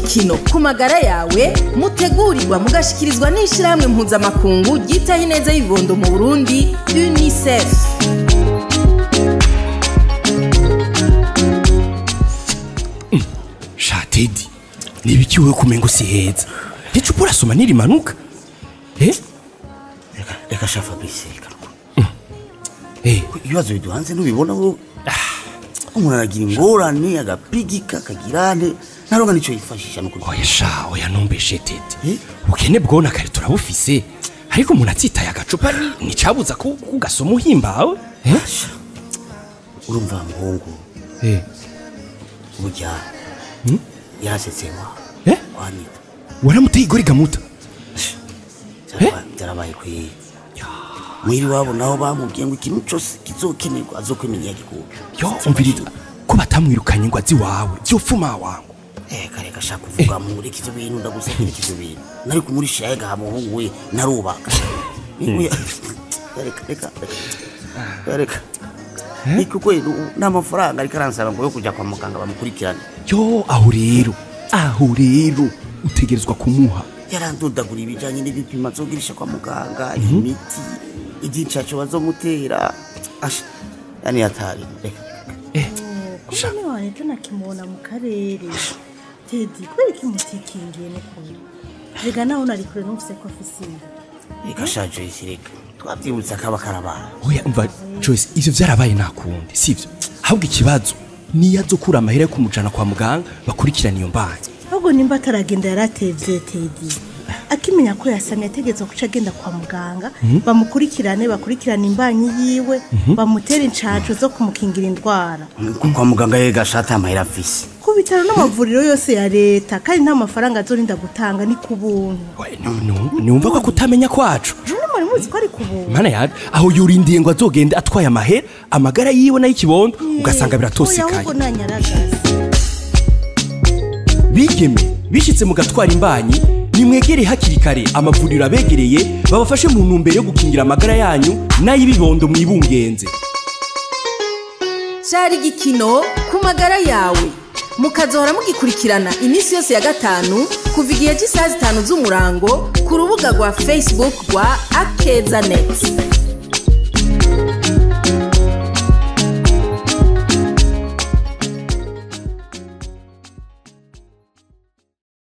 igikino ku magara yawe mutegurirwa mugashikirizwa n'ishirahamwe mpuzamakungu ryitaho ineza y'ibibondo mu Burundi UNICEF. Shatedi nibikiwe kumengo si heza nticupa urasoma nirimanuka reka shafa biseka ibibazo biduhanze ntubibona ngo umuntu aragira ingorane agapigika akagirane naronga nico yifashisha no oya sha oya numbeshe tete ukene bwona kare turabufise ariko umuntu atsitaye agacupa ni cabuza ko ugasoma uhimbawe urumva muhungu burya yarasetsema wanita waramuteye igori gamuta byarabaye kwiye mwiri wabo naho bamubwiye ngo ikintu cyose kizokenerwa azokwemenya gikuba yo umvirira ko batamwirukanye ngo azi wawe byofuma wangu kare gashaka kuvuga muri kizo bintu ndagusabira kizo bintu nari kumurisha yaga hamuhungu we narubaka reka nikuko n'amafaranga ari karansaba ngo yo kujya kwa muganga bamukurikirane yo aho rero utegerezwa kumuha yarandudagura ibijanye n'ibipima zogirisha kwa muganga imiti igicaco bazomutera yani yatari kumene wanito nakimubona mu karere Teddy kweli kimutikingiye n'ukuri rega naho nari kure n'ufise ko afisinde reka shaje isireka twabyibutsa akaba karaba oya umva Joyce ivyo vyarabaye nakundi sivyo ahubwo ikibazo niyo azokura amahera yo kumujana kwa muganga bakurikirana iyo mbanyi ahubwo nimba ataragenda yaratevye Teddy akimenya ko yasamye ategetse kuca agenda kwa muganga bakurikirana imbanyi yiwe bamutera incaco zo kumukingira indwara kwa muganga yega shata amahera afise ku bitaro n'amavuriro yose ya leta kandi nta mafaranga azorinda gutanga ni kubuntu numva ko kutamenya kwacu muri muzi ko ari kubuntu mana yaje aho yurindiye ngo azogende atwaye amahera amagara yiwe n'ay'ikibondo ugasanga biratosikaye ahubwo nanyaragaza bigeme bishitse mu gatwara imbanyi nimwegere hakiri kare amavuriro abegereye babafashe mu ntumbero yo gukingira amagara yanyu n'ay'ibibondo mwibungenze. Cari igikino ku magara yawe mukazohora mugikurikirana iminsi yose ya gatanu kuva igihe cy'isaha 5 z'umurango ku rubuga rwa Facebook rwa Akezanet.